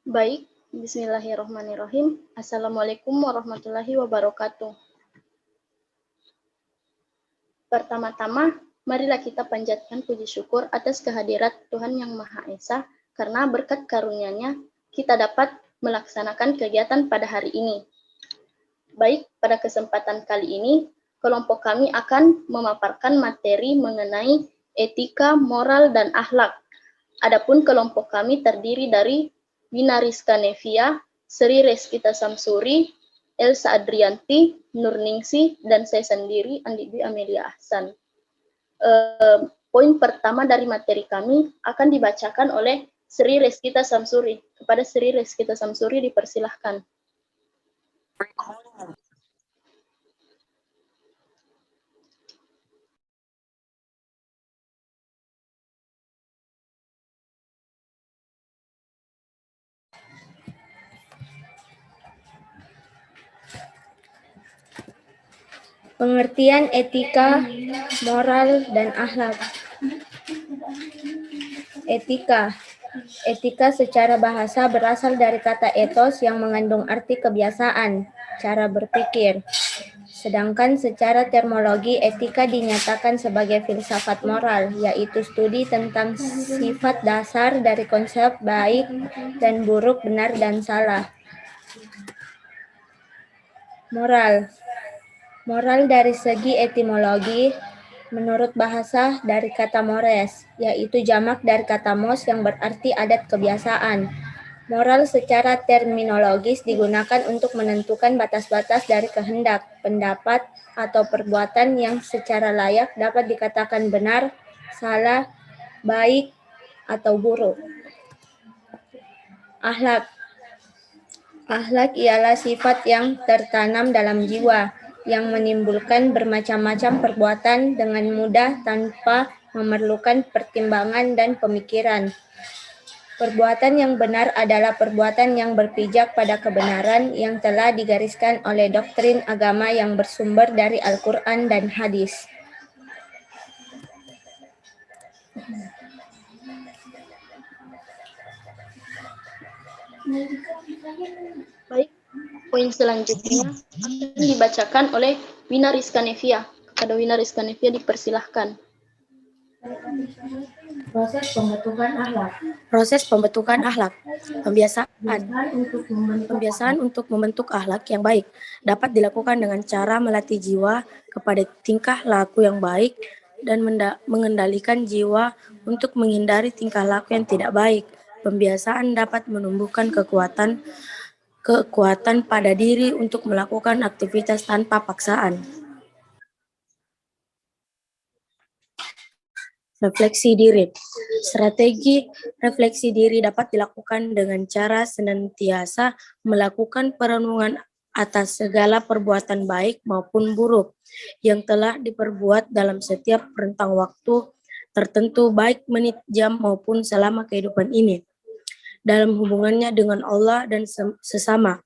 Baik, bismillahirrahmanirrahim. Assalamualaikum warahmatullahi wabarakatuh. Pertama-tama, marilah kita panjatkan puji syukur atas kehadirat Tuhan Yang Maha Esa, karena berkat karunia-Nya kita dapat melaksanakan kegiatan pada hari ini. Baik, pada kesempatan kali ini, kelompok kami akan memaparkan materi mengenai etika, moral, dan akhlak. Adapun kelompok kami terdiri dari Wina Rizka Nevia, Sri Reskita Samsuri, Elsa Adrianti, Nurningsi, dan saya sendiri, Andi Dwi Amelia Ahsan. Poin pertama dari materi kami akan dibacakan oleh Sri Reskita Samsuri. Kepada Sri Reskita Samsuri dipersilahkan. Pengertian etika, moral, dan akhlak. Etika. Etika secara bahasa berasal dari kata etos yang mengandung arti kebiasaan, cara berpikir. Sedangkan secara terminologi, etika dinyatakan sebagai filsafat moral, yaitu studi tentang sifat dasar dari konsep baik dan buruk, benar dan salah. Moral. Moral dari segi etimologi, menurut bahasa dari kata mores, yaitu jamak dari kata mos yang berarti adat kebiasaan. Moral secara terminologis digunakan untuk menentukan batas-batas dari kehendak, pendapat, atau perbuatan yang secara layak dapat dikatakan benar, salah, baik, atau buruk. Akhlak. Akhlak ialah sifat yang tertanam dalam jiwa, yang menimbulkan bermacam-macam perbuatan dengan mudah tanpa memerlukan pertimbangan dan pemikiran. Perbuatan yang benar adalah perbuatan yang berpijak pada kebenaran yang telah digariskan oleh doktrin agama yang bersumber dari Al-Quran dan hadis. Baik, poin selanjutnya akan dibacakan oleh Wina Rizka Nevia. Kepada Wina Rizka Nevia dipersilahkan. Proses pembentukan akhlak. Proses pembentukan akhlak. Pembiasaan untuk membentuk akhlak yang baik dapat dilakukan dengan cara melatih jiwa kepada tingkah laku yang baik dan mengendalikan jiwa untuk menghindari tingkah laku yang tidak baik. Pembiasaan dapat menumbuhkan kekuatan pada diri untuk melakukan aktivitas tanpa paksaan. Refleksi diri. Strategi refleksi diri dapat dilakukan dengan cara senantiasa melakukan perenungan atas segala perbuatan baik maupun buruk yang telah diperbuat dalam setiap rentang waktu tertentu, baik menit, jam, maupun selama kehidupan ini, dalam hubungannya dengan Allah dan sesama.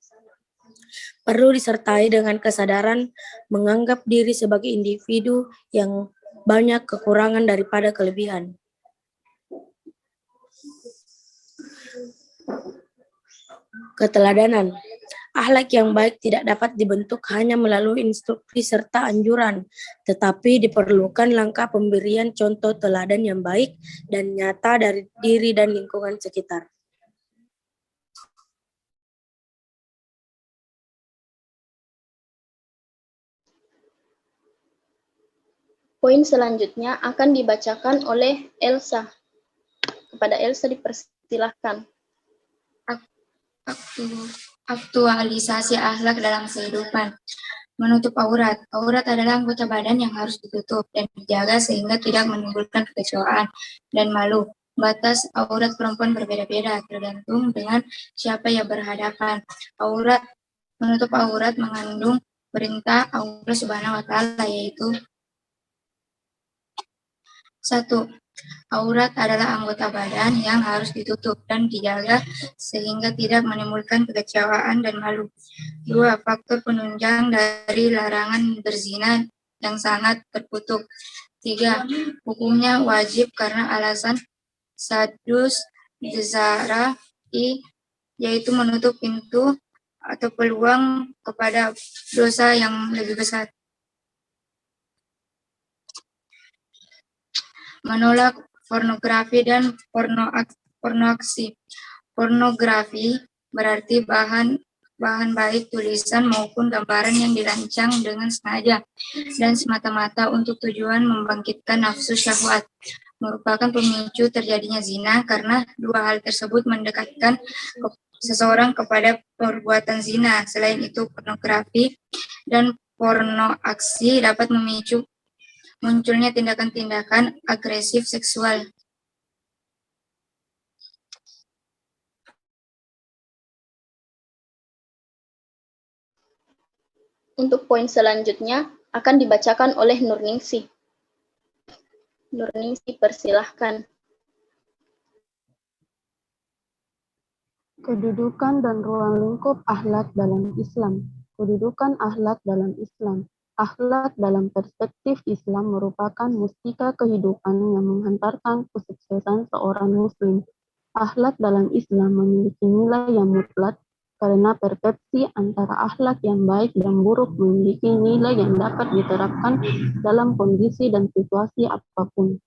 Perlu disertai dengan kesadaran menganggap diri sebagai individu yang banyak kekurangan daripada kelebihan. Keteladanan. Akhlak yang baik tidak dapat dibentuk hanya melalui instruksi serta anjuran, tetapi diperlukan langkah pemberian contoh teladan yang baik dan nyata dari diri dan lingkungan sekitar. Poin selanjutnya akan dibacakan oleh Elsa. Kepada Elsa dipersilahkan. Aktualisasi akhlak dalam kehidupan. Menutup aurat. Aurat adalah anggota badan yang harus ditutup dan dijaga sehingga tidak menimbulkan kekecewaan dan malu. Batas aurat perempuan berbeda-beda tergantung dengan siapa yang berhadapan. Menutup aurat mengandung perintah Allah Subhanahu wa Ta'ala, yaitu 1. Aurat adalah anggota badan yang harus ditutup dan dijaga sehingga tidak menimbulkan kekecewaan dan malu. 2. Faktor penunjang dari larangan berzina yang sangat terkutuk. 3. Hukumnya wajib karena alasan sadus dzara'i yaitu menutup pintu atau peluang kepada dosa yang lebih besar. Menolak pornografi dan pornoaksi. Pornografi berarti bahan baik tulisan maupun gambaran yang dirancang dengan sengaja dan semata-mata untuk tujuan membangkitkan nafsu syahwat, merupakan pemicu terjadinya zina karena dua hal tersebut mendekatkan seseorang kepada perbuatan zina. Selain itu, pornografi dan pornoaksi dapat memicu munculnya tindakan-tindakan agresif seksual. Untuk poin selanjutnya akan dibacakan oleh Nurningsih. Nurningsih, persilahkan. Kedudukan dan ruang lingkup akhlak dalam Islam. Kedudukan akhlak dalam Islam. Akhlak dalam perspektif Islam merupakan mustika kehidupan yang menghantarkan kesuksesan seorang muslim. Akhlak dalam Islam memiliki nilai yang mutlak karena persepsi antara akhlak yang baik dan buruk memiliki nilai yang dapat diterapkan dalam kondisi dan situasi apapun.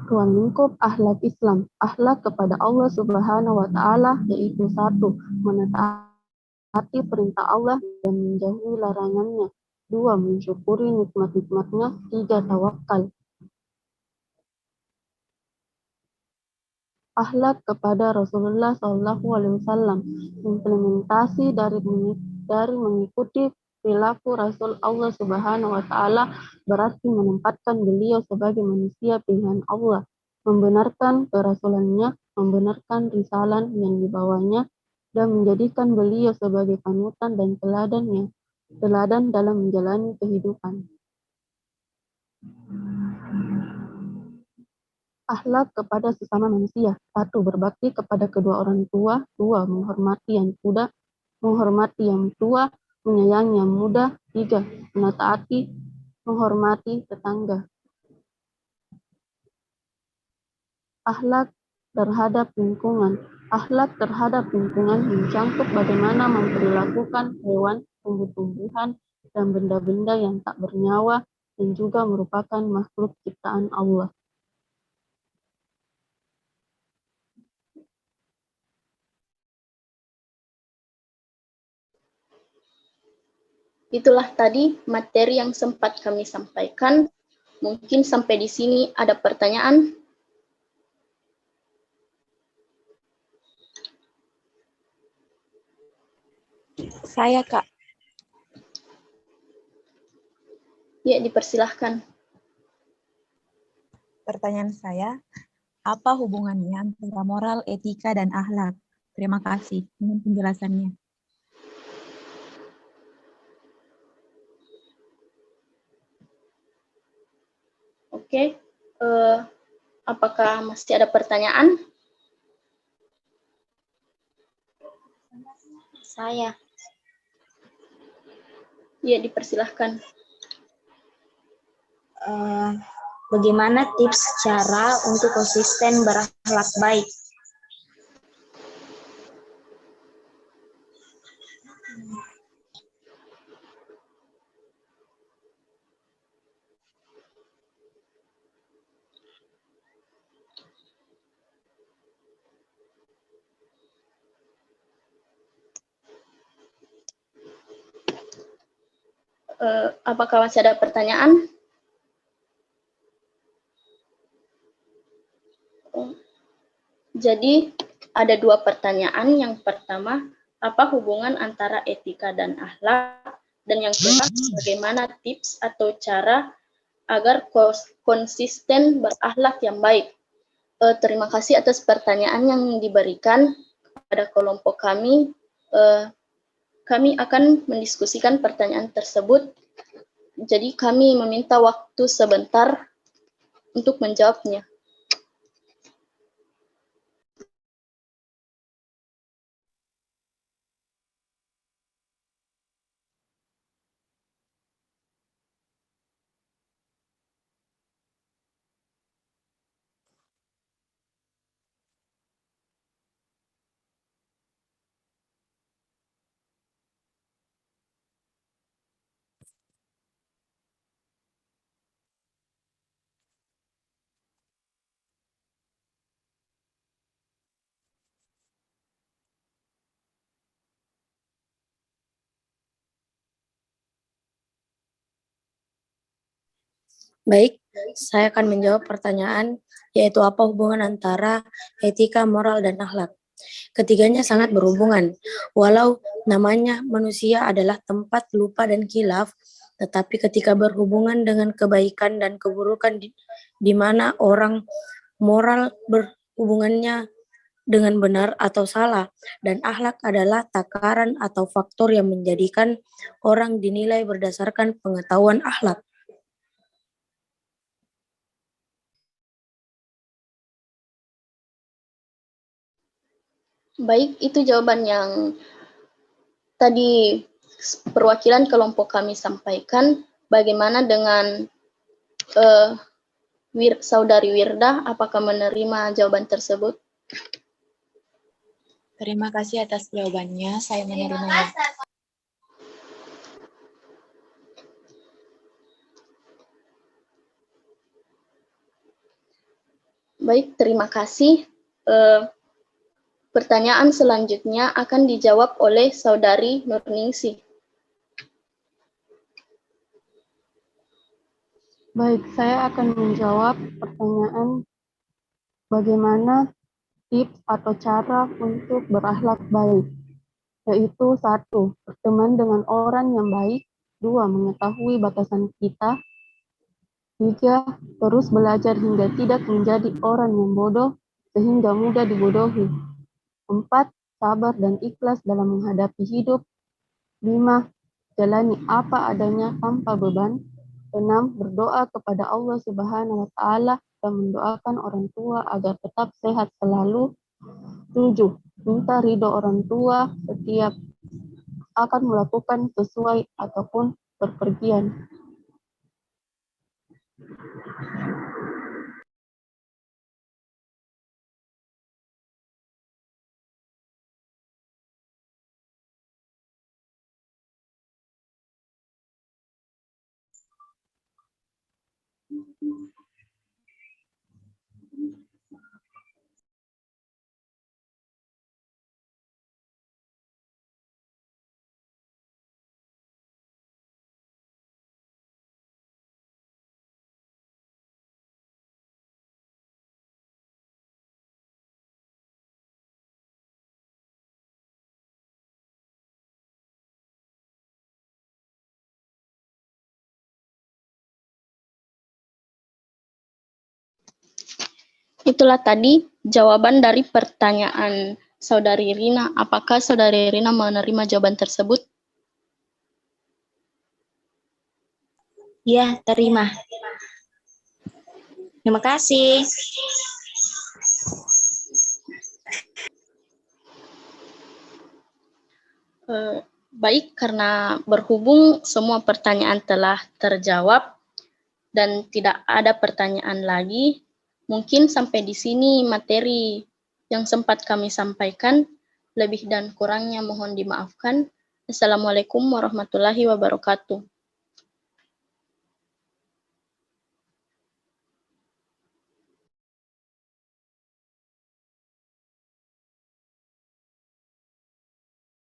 Ruang lingkup akhlak Islam. Akhlak kepada Allah Subhanahu wa Ta'ala yaitu 1. Menaati perintah Allah dan menjauhi larangannya. 2. Mensyukuri nikmat-nikmatnya. 3. Tawakal. Akhlak kepada Rasulullah SAW. Implementasi dari mengikuti perilaku Rasul Allah Subhanahu wa Ta'ala berarti menempatkan beliau sebagai manusia pilihan Allah, membenarkan kerasulannya, membenarkan risalah yang dibawanya, dan menjadikan beliau sebagai panutan dan teladan dalam menjalani kehidupan. Akhlak kepada sesama manusia. 1. Berbakti kepada kedua orang tua. 2. Menghormati yang tua, menyayangi yang muda. 3. Menghormati tetangga. Akhlak terhadap lingkungan. Akhlak terhadap lingkungan mencakup bagaimana memperlakukan hewan, tumbuh-tumbuhan, dan benda-benda yang tak bernyawa dan juga merupakan makhluk ciptaan Allah. Itulah tadi materi yang sempat kami sampaikan. Mungkin sampai di sini ada pertanyaan? Saya, Kak. Ya, dipersilahkan. Pertanyaan saya, apa hubungannya antara moral, etika, dan akhlak? Terima kasih dengan penjelasannya. Oke, apakah masih ada pertanyaan? Saya. Ya, dipersilahkan. Bagaimana tips cara untuk konsisten berakhlak baik? Apakah masih ada pertanyaan? Jadi, ada dua pertanyaan. Yang pertama, apa hubungan antara etika dan akhlak? Dan yang kedua, bagaimana tips atau cara agar konsisten berakhlak yang baik? Terima kasih atas pertanyaan yang diberikan kepada kelompok kami. Kami akan mendiskusikan pertanyaan tersebut. Jadi kami meminta waktu sebentar untuk menjawabnya. Baik, saya akan menjawab pertanyaan, yaitu apa hubungan antara etika, moral, dan akhlak. Ketiganya sangat berhubungan. Walau namanya manusia adalah tempat lupa dan khilaf, tetapi ketika berhubungan dengan kebaikan dan keburukan di mana orang moral berhubungannya dengan benar atau salah, dan akhlak adalah takaran atau faktor yang menjadikan orang dinilai berdasarkan pengetahuan akhlak. Baik, itu jawaban yang tadi perwakilan kelompok kami sampaikan. Bagaimana dengan Saudari Wirda, apakah menerima jawaban tersebut? Terima kasih atas jawabannya, saya menerimanya. Baik, terima kasih. Pertanyaan selanjutnya akan dijawab oleh Saudari Nurningsih. Baik, saya akan menjawab pertanyaan bagaimana tips atau cara untuk berakhlak baik, yaitu 1. Berteman dengan orang yang baik, 2. Mengetahui batasan kita, 3. Terus belajar hingga tidak menjadi orang yang bodoh sehingga mudah dibodohi, 4. Sabar dan ikhlas dalam menghadapi hidup, 5. Jalani apa adanya tanpa beban, 6. Berdoa kepada Allah Subhanahu wa Ta'ala dan mendoakan orang tua agar tetap sehat selalu, 7. Minta ridho orang tua setiap akan melakukan sesuai ataupun berpergian. Itulah tadi jawaban dari pertanyaan Saudari Rina. Apakah Saudari Rina menerima jawaban tersebut? Ya, terima. Terima kasih. Baik, karena berhubung semua pertanyaan telah terjawab dan tidak ada pertanyaan lagi, mungkin sampai di sini materi yang sempat kami sampaikan. Lebih dan kurangnya mohon dimaafkan. Assalamualaikum warahmatullahi wabarakatuh.